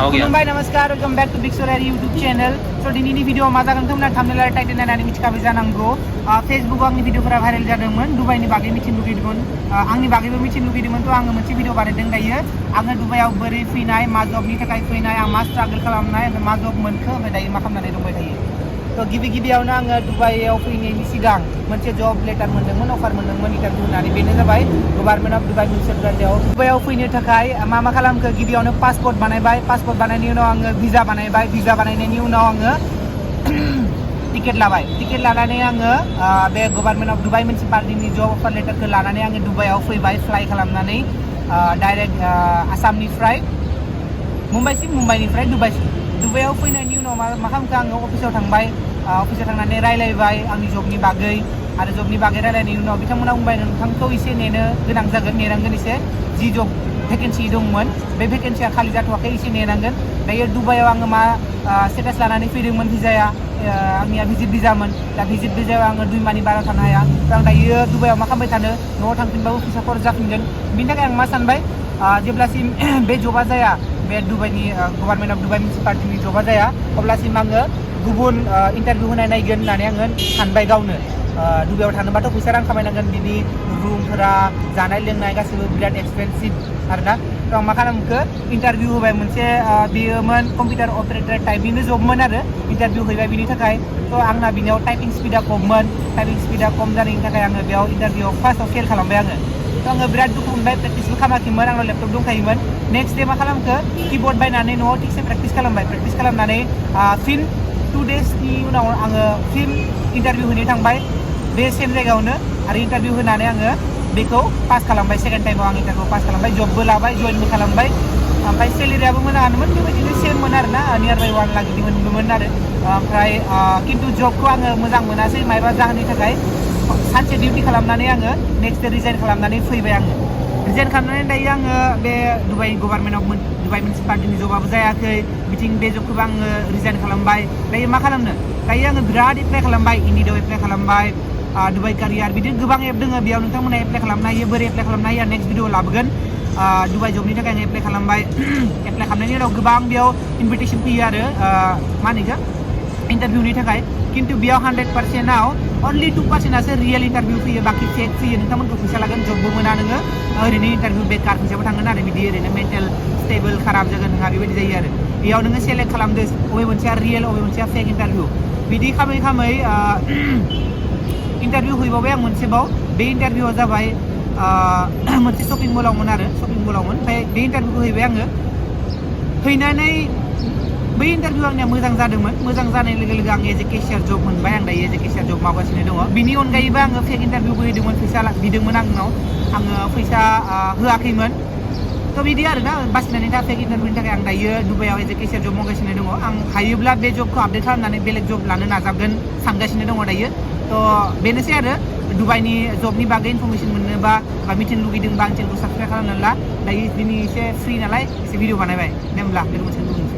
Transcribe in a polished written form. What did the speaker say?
खुलुमबाय नमस्कार welcome back to big solar YouTube channel स' दिनैनि भिडिअ'आव मा जागोन होनना थाम्बनेल टाइटेल नायनानै मिथिखाबाय जानांगौ फेसबुकआव आंनि भिडिअ'फोरा भाइरेल जादोंमोन दुबाइनि बागै मिथिनो लुगैदोंमोन आंनि बागैबो मिथिनो लुगैदोंमोन थ' आङो मोनसे भिडिअ बानायदों दायो आङो दुबाइआव बोरै फैनाय मा जबनि थाखाय फैनाय आं मा स्ट्रागल खालामनाय ओमफ्राय मा जब मोनखो ओमफ्राय दायो मा खालामनानै दंबाय थायो थ' गिबियावनो आङो दुबाइआव फैनायनि सिगां मोनसे जब लेटार मोनदोंमोन अफार मोनदोंमोन इन्टारभिउ होनानै बेनो जाबाय गभार्नमेन्ट अफ दुबाइ मुनिसिपाल जायगायाव दुबाइआव फैनो थाखाय मा खालामखो गिबियावनो पासपर्ट बानायबाय पासपर्ट बानायनायनि उनाव आङो भिजा बानायबाय भिजा बानायनायनि उनाव आङो टिकेट लाबाय टिकेट लानानै आङो बे गभार्नमेन्ट अफ दुबाइ मुनिसिपालिटिनि जब अफार लेटारखौ लानानै आङो दुबाइआव फैबाय फ्लाइ खालामनानै डाइरेक्ट आसामनिफ्राय मुम्बाइसिम मुम्बाइनिफ्राय दुबाइआव फैनायनि उनाव मा खालामखो आङो अफिसाव थांबाय अफिसाव थांनानै रायलायबाय आंनि जबनि बागै आरो जबनि बागै रायलायनायनि उनाव बिथांमोना बुंबाय नोंथांखौ एसे नेनो गोनां जागोन नेनांगोन एसे जि जब भेकेन्सि दंमोन बे भेकेन्सिया खालि जाथ'वाखै एसे नेनांगोन दायो दुबाइआव आङो मा स्टेटास लानानै फैदोंमोन भिजाया आंनिया भिजिट भिजामोन दा भिजिट भिजायाव आङो 2 माहनि बारा थानो हाया आं दायो दुबाइआव मा खालामबाय थानो न'आव थांफिनबाबो फैसा खरस जाफिनगोन बिनि थाखाय आं मा सानबाय जेब्लासिम बे जबा जाया बे दुबाइनि गभार्नमेन्ट अफ दुबाइ मुनिसिपालिटिनि जबा जाया अब्लासिम आङो गुबुन इन्टारभिउ होनाय नायगोन होननानै आङो सानबाय गावनो दुबाइआव थानोबाथ' फैसा रां खामायनांगोन बिनि रुमफोरा जानाय लोंनाय गासैबो बिराद एक्सपेन्सिभ आरोना थ' आं मा खालामखो इन्टारभिउ होबाय मोनसे बेयोमोन कम्पिउटार अपारेटर टाइपनिनो जबमोन आरो इन्टारभिउ हैबाय बिनि थाखाय थ' आंना बिनियाव टाइपिं स्पिडा खममोन टाइपिं स्पिडा खम जानायनि थाखाय आङो बेयाव इन्टारभिउआव फार्स्टआव फेल खालामबाय आङो थ' आङो बिराद दुखु मोनबाय प्रेक्टिसबो खालामाखैमोन आंनाव लेपटप दंखायोमोन नेक्स्ट डे मा खालामखो किबर्ड बायनानै न'आव थिगसे प्रेक्टिस खालामबाय प्रेक्टिस खालामनानै फिन 2 डेजनि उनाव आङो फिन इन्टारभिउ होनो थांबाय बे सेम जायगायावनो आरो इन्टारभिउ होनानै आङो बेखौ पास खालामबाय सेकेन्ड टाइमाव आं इन्टारभिउ पास खालामबाय जबबो लाबाय जइनबो खालामबाय ओमफ्राय सेलेरियाबो मोजाङानोमोन बेबायदिनो सेममोन आरोना नियार बाइ 1 लाख बिदि मोनदोंमोन आरो ओमफ्राय खिन्थु जबखौ आङो मोजां मोनासै मायबा जाहोननि थाखाय सानसे डिउटि खालामनानै आङो नेक्स्ट डे रिजाइन खालामनानै फैबाय आङो रिजाइन खालामनानै दायो आङो बे दुबाइ गभार्नमेन्ट अफ दुबाइ मुनिसिपालिटिनि जबाबो जायाखै बिथिं बे जबखौबो आङो रिजाइन खालामबाय दायो मा खालामनो दायो आङो बिराद एप्लाइ खालामबाय इन्डिडआव एप्लाइ खालामबाय दुबाइ कारियार बिदिनो गोबां एप दङ बेयाव नोंथांमोना एप्लाइ खालामनो हायो बोरै एप्लाइ खालामनो हायो नेक्स्ट भिडिअ लाबोगोन दुबाइ जबनि थाखाय आं एप्लाइ खालामबाय एप्लाइ खालामनायनि उनाव गोबां बेयाव इनभिटेसन फैयो आरो मा होनो इन्टारभिउनि थाखाय खिन्थु बेयाव 100%आव अनलि 2%आसो रियेल इन्टारभिउ फैयो बाखि फेक फैयो नोंथांमोनखौ फैसा लागोन जबबो मोना नोङो ओरैनो इन्टारभिउ बेकार फैसाबो थांगोन आरो बिदि ओरैनो मेन्टेल स्टेबल खाराब जागोन नोंहा बेबायदि जायो आरो बेयाव नोङो सेलेक्ट खालामदो बबे मोनसेया रियेल बबे मोनसेया फेक इन्टारभिउ बिदि खालामै इन्टारभिउ हैबावबाय आं मोनसेबाव बे इन्टारभिउआ जाबाय मोनसे शपिं मलावमोन आरो शपिं मलावमोन ओमफ्राय बे इन्टारभिउखौ हैबाय आङो हैनानै बै इन्टारभिउ आंनिया मोजां जादोंमोन मोजां जानाय लोगो लोगो आं एज ए केशियार जब मोनबाय आं दायो एज ए केशियार जब मावगासिनो दङ बिनि अनगायैबो आङो फेक इन्टारभिउबो हैदोंमोन फैसा बिदोंमोन आंनाव आङो फैसा होआखैमोन थ' बिदि आरोना बासिनानै दा फेक इन्टारभिउनि थाखाय आं दायो दुबाइआव एज ए केशियार जब मावगासिनो दङ आं हायोब्ला बे जबखौ आपडेट खालामनानै बेलेग जब लानो नाजागोन सानगासिनो दङ दायो थ' बेनोसै आरो दुबाइनि जबनि बागै इनफरमेसन मोननोबा बा मिथिनो लुगैदोंबा आं चेनेलखौ साबस्क्राइब खालामनानै ला दायो दिनै एसे फ्रि नालाय एसे भिडिअ बानायबाय दे होमब्ला लोगो मोनसेखौ